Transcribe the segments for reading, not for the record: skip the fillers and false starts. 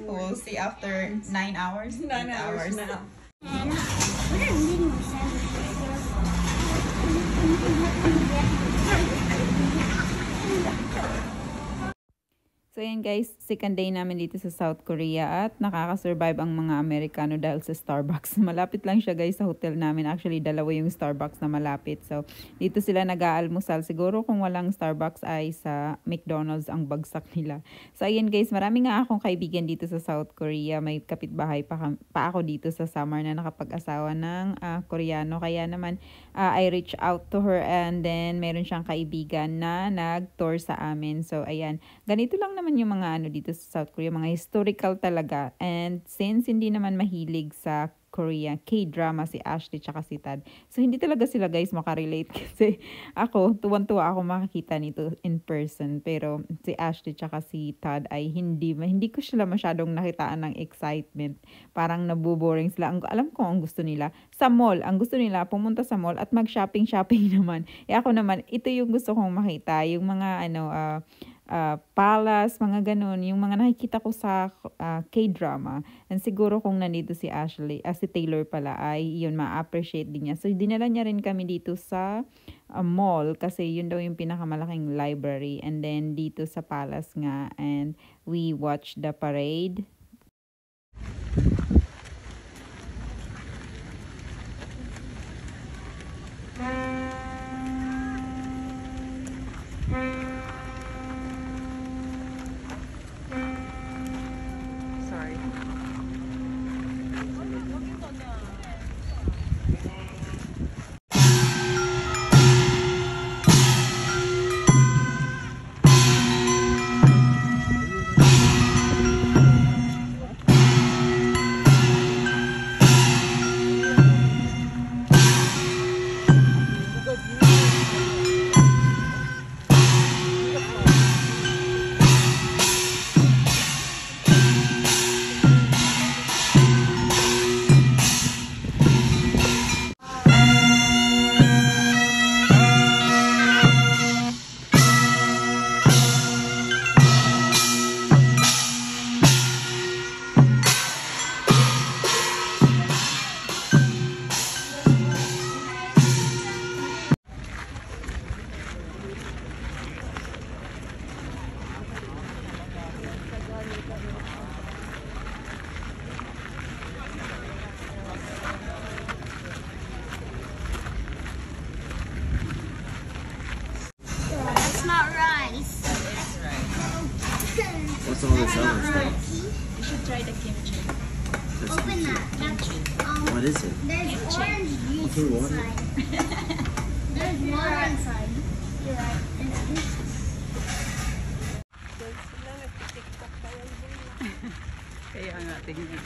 We'll see after 9 hours. 9 hours now. And what are reading my So ayan guys, second day namin dito sa South Korea at nakakasurvive ang mga Amerikano dahil sa Starbucks. Malapit lang siya guys sa hotel namin. Actually, dalawa yung Starbucks na malapit. So dito sila nag-aalmusal. Siguro kung walang Starbucks ay sa McDonald's ang bagsak nila. So ayan guys, marami nga akong kaibigan dito sa South Korea. May kapitbahay pa ako dito sa summer na nakapag-asawa ng Koreano. Kaya naman I reach out to her and then meron siyang kaibigan na nag-tour sa amin. So ayan, ganito lang naman yung mga ano dito sa South Korea, mga historical talaga. And since hindi naman mahilig sa Korea, K-drama si Ashley tsaka si Tad. So hindi talaga sila guys makarelate kasi ako, tuwan-tuwa ako makakita nito in person. Pero si Ashley tsaka si Tad ay hindi ko sila masyadong nakitaan ng excitement. Parang nabuboring sila. Alam ko ang gusto nila. Sa mall, ang gusto nila pumunta sa mall at mag-shopping naman. Ako naman, ito yung gusto kong makita. Yung mga palace, mga ganun, yung mga nakikita ko sa K-drama. And siguro kung nandito si Ashley, si Taylor pala, ay yun, ma-appreciate din niya. So, dinala niya rin kami dito sa mall kasi yun daw yung pinakamalaking library. And then, dito sa palace nga. And we watched the parade. What's all this other stuff? You should try the kimchi. That's Open kimchi. that. That's, What is it? there's orange juice Okay, water. inside. There's water inside. You're right. Kaya nga, tingnan.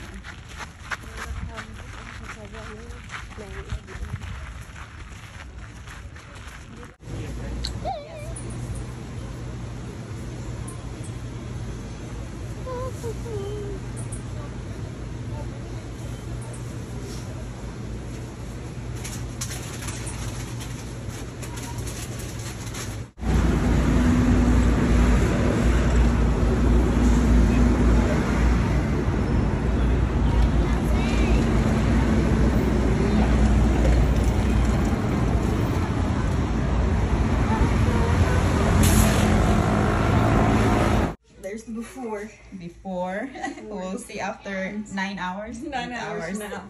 There's before. We'll see after 9 hours. 9 hours now.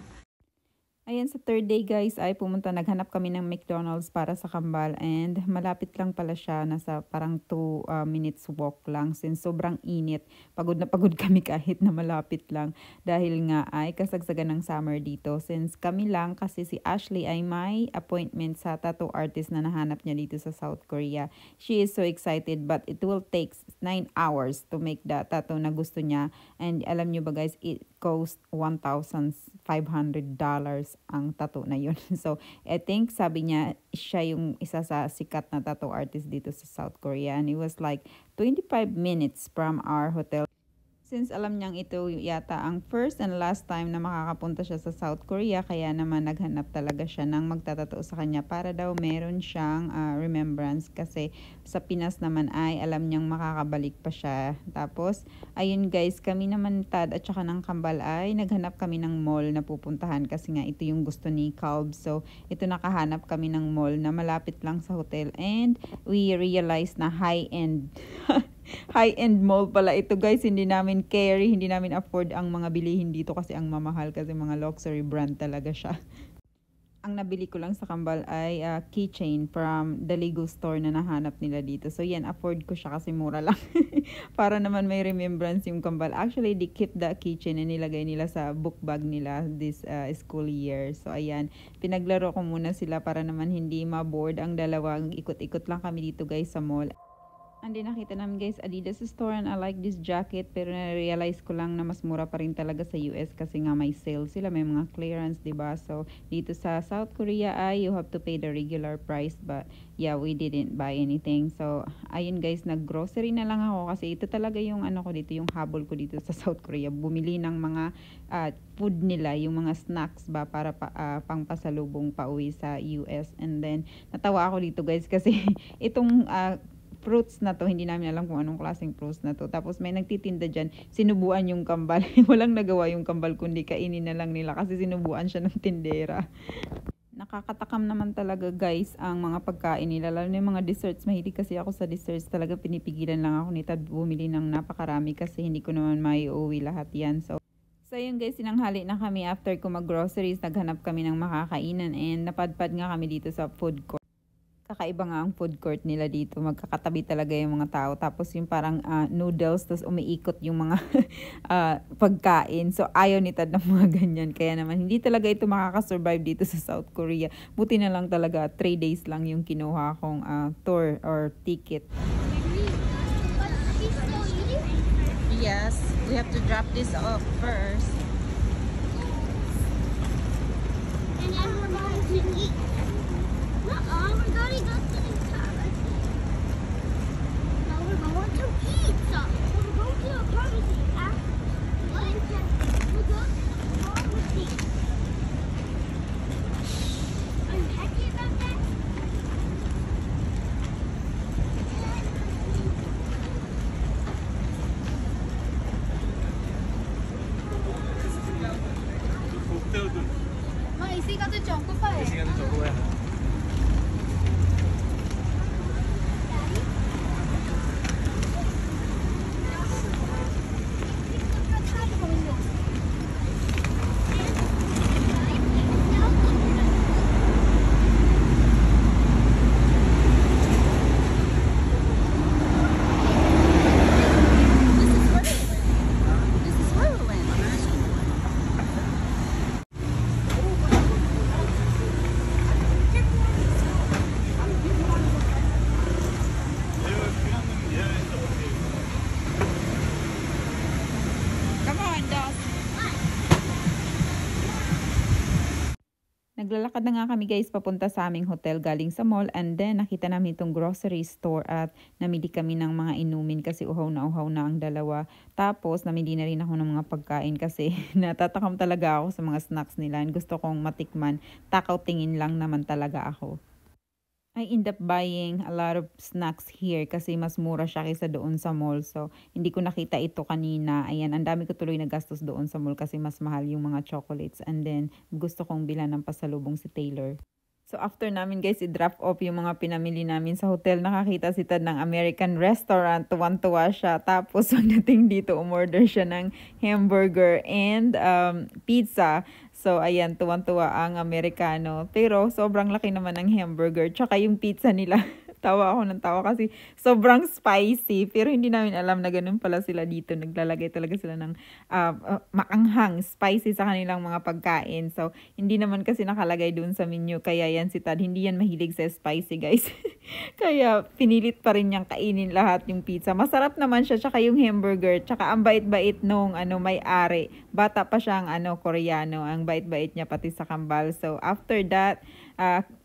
Ayan, sa third day guys ay naghanap kami ng McDonald's para sa Kambal and malapit lang pala siya, nasa parang 2 minutes walk lang since sobrang init. Pagod na pagod kami kahit na malapit lang dahil nga ay kasagsagan ng summer dito. Since kami lang kasi si Ashley ay may appointment sa tattoo artist na nahanap niya dito sa South Korea. She is so excited but it will take 9 hours to make the tattoo na gusto niya. And alam niyo ba guys, it cost $1,500 ang tattoo na yun. So, I think sabi niya, siya yung isa sa sikat na tattoo artist dito sa South Korea. And it was like 25 minutes from our hotel. Since alam niyang ito yata ang first and last time na makakapunta siya sa South Korea, kaya naman naghanap talaga siya ng magtatato sa kanya para daw meron siyang remembrance, kasi sa Pinas naman ay alam niyang makakabalik pa siya. Tapos ayun guys, kami naman Tad at saka ng kambal ay naghanap kami ng mall na pupuntahan kasi nga ito yung gusto ni Calb. So ito, nakahanap kami ng mall na malapit lang sa hotel and we realized na high-end high-end mall pala ito guys. Hindi namin carry, hindi namin afford ang mga bilihin dito kasi ang mamahal, kasi mga luxury brand talaga siya. Ang nabili ko lang sa kambal ay keychain from the Lego store na nahanap nila dito. So yan, afford ko siya kasi mura lang. Para naman may remembrance yung kambal. Actually, they keep the keychain na nilagay nila sa book bag nila this school year. So ayan, pinaglaro ko muna sila para naman hindi ma-board ang dalawang. Ikot-ikot lang kami dito guys sa mall. And then nakita namin guys Adidas store and I like this jacket, pero na-realize ko lang na mas mura pa rin talaga sa US kasi nga may sale sila, may mga clearance, diba? So dito sa South Korea ay you have to pay the regular price, but yeah, we didn't buy anything. So ayun guys, nag-grocery na lang ako kasi ito talaga yung ano ko dito, yung habol ko dito sa South Korea, bumili ng mga food nila, yung mga snacks ba para pang pasalubong pa uwi sa US. And then natawa ako dito guys kasi itong fruits na to, hindi namin alam kung anong klaseng fruits na to. Tapos may nagtitinda dyan, sinubuan yung kambal. Walang nagawa yung kambal kundi kainin na lang nila kasi sinubuan siya ng tindera. Nakakatakam naman talaga guys ang mga pagkain nila, lalo na yung mga desserts. Mahilig kasi ako sa desserts, talaga pinipigilan lang ako ni Tad bumili ng napakarami kasi hindi ko naman maiuwi lahat yan. So yun guys, sinanghali na kami after ko mag-groceries, naghanap kami ng makakainan and napadpad nga kami dito sa food court. Kakaiba nga ang food court nila dito. Magkakatabi talaga yung mga tao. Tapos yung parang noodles, tapos umiikot yung mga pagkain. So ayaw ni Tad ng mga ganyan. Kaya naman hindi talaga ito makakasurvive dito sa South Korea. Buti na lang talaga 3 days lang yung kinuha kong tour or ticket. Yes, we have to drop this off first. And then we're going to eat. We're going to go to the pharmacy. No, we're going to eat. We're going to the pharmacy. What? We're going to the pharmacy. Are you happy about that? हाँ इसी का तो चौको का है Naglalakad na nga kami guys papunta sa aming hotel galing sa mall, and then nakita namin itong grocery store at namili kami ng mga inumin kasi uhaw na ang dalawa. Tapos namili na rin ako ng mga pagkain kasi natatakam talaga ako sa mga snacks nila and gusto kong matikman. Takaw tingin lang naman talaga ako. I end up buying a lot of snacks here kasi mas mura siya kaysa doon sa mall. So, hindi ko nakita ito kanina. Ayan, ang dami ko tuloy na gastos doon sa mall kasi mas mahal yung mga chocolates. And then, gusto kong bilan ng pasalubong si Taylor. So, after namin guys i-drop off yung mga pinamili namin sa hotel, nakakita si Tad ng American restaurant. Tuwan-tuwa siya. Tapos, pagdating dito, umorder siya ng hamburger and pizza. So, ayan, tuwan-tuwa ang Amerikano. Pero, sobrang laki naman ng hamburger. Tsaka yung pizza nila. Tawa ako ng tawa kasi sobrang spicy. Pero hindi namin alam na ganun pala sila dito. Naglalagay talaga sila ng maanghang, spicy sa kanilang mga pagkain. So, hindi naman kasi nakalagay dun sa menu. Kaya yan si Tad, hindi yan mahilig sa spicy guys. Kaya pinilit pa rin niyang kainin lahat yung pizza. Masarap naman siya, tsaka yung hamburger. Tsaka ang bait-bait nung may-ari. Bata pa siyang Koreano. Ang bait-bait niya pati sa kambal. So, after that,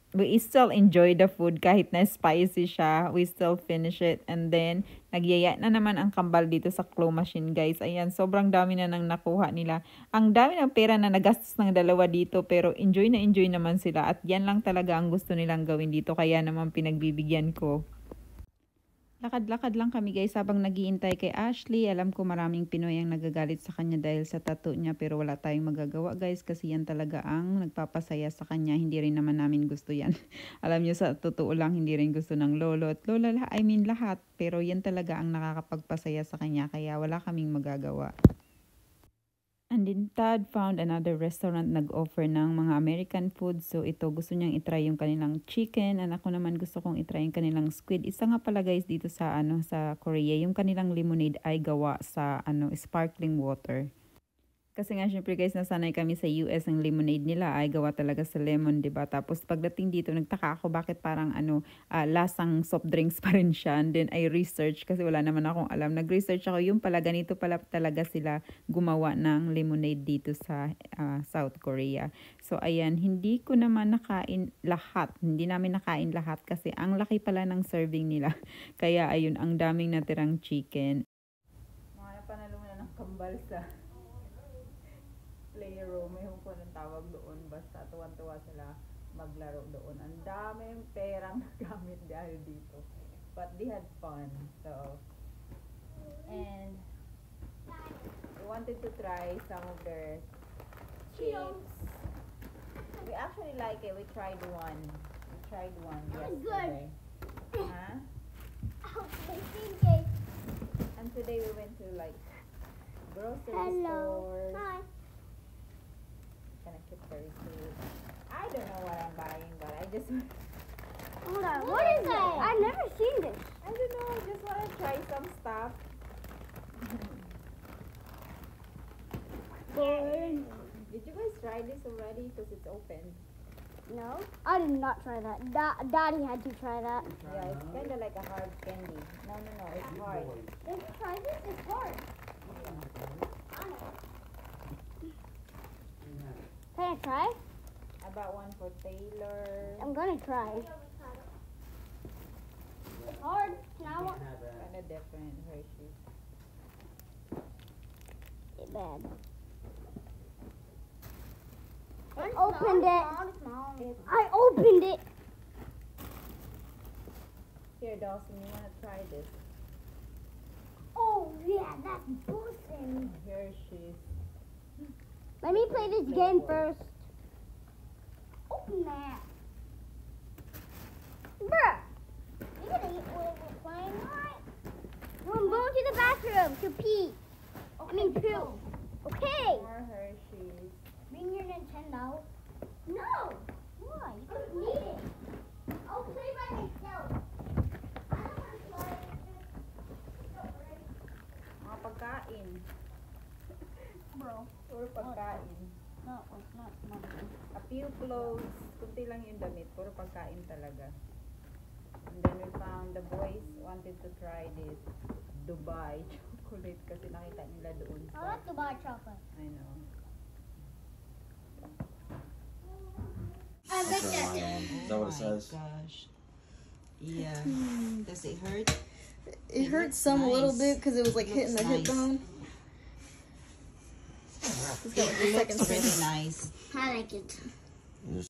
we still enjoy the food kahit na spicy siya. We still finish it. And then, nagyaya na naman ang kambal dito sa claw machine, guys. Ayan, sobrang dami na nang nakuha nila. Ang dami ng pera na nagastos ng dalawa dito, pero enjoy na enjoy naman sila. At yan lang talaga ang gusto nilang gawin dito. Kaya naman pinagbibigyan ko. Lakad-lakad lang kami, guys, habang naghihintay kay Ashley. Alam ko maraming Pinoy ang nagagalit sa kanya dahil sa tattoo niya, pero wala tayong magagawa, guys, kasi yan talaga ang nagpapasaya sa kanya. Hindi rin naman namin gusto yan. Alam niyo, sa totoo lang, hindi rin gusto ng lolo at lola, lahat. Pero yan talaga ang nakakapagpasaya sa kanya, kaya wala kaming magagawa. And then Todd found another restaurant nag-offer ng mga American food. So ito, gusto niyang itry yung kanilang chicken. And ako naman gusto kong itry yung kanilang squid. Isa nga pala, guys, dito sa sa Korea, yung kanilang lemonade ay gawa sa sparkling water. Kasi nga, syempre, guys, nasanay kami sa US, ang lemonade nila ay gawa talaga sa lemon, diba? Tapos pagdating dito, nagtaka ako bakit parang lasang soft drinks pa rin siya. And then I research kasi wala naman akong alam. Nag-research ako, yung pala, ganito pala talaga sila gumawa ng lemonade dito sa South Korea. So ayan, hindi ko naman nakain lahat. Hindi namin nakain lahat kasi ang laki pala ng serving nila. Kaya ayun, ang daming natirang chicken. Mga napanalo na ng kambal sa playroom, may hukon ang tawag doon, basta tuwan-tuwa sila maglaro doon. Ang daming perang nagamit dahil dito, but they had fun. So, and we wanted to try some of their chips. We actually like it. We tried one yesterday. Huh? And today we went to like grocery stores. Hi. Gonna keep very cute. I don't know what I'm buying, but I just Hold on. What is it? I've never seen this. I don't know, I just want to try some stuff. Did you guys try this already? Because it's open. No, I did not try that. Daddy had to try that. Yeah, it's kind of like a hard candy. No, it's hard. Did you try this? It's hard. Can I try? I bought one for Taylor. I'm gonna try. It's hard. Now what? Kind of different Hershey's. It's bad. I opened it. I opened it. Here, Dawson, you want to try this? Oh yeah, that's awesome. Hershey's. Let me play this game first. Open that. Bruh. You gonna eat what we're playing, right? I'm going to the bathroom to pee. I mean poo. Okay. More Hershey's. Bring your Nintendo. No. Why? You don't need it. I'll play by myself. I don't want to play. Mga pagkain. Bro. Puro pagkain. No, it's not. A few clothes. Kunti lang yung damit. Puro pagkain talaga. And then we found, the boys wanted to try this Dubai chocolate kasi nakita nila doon I sa, like to buy chocolate. I know. I like That's that. my own. Is that what it says? Gosh. Yeah. Does it hurt? It hurt looks some a little nice. bit because it was like It hitting the looks hip nice. bone. It's got like the It second looks skin. really nice. I like it. Just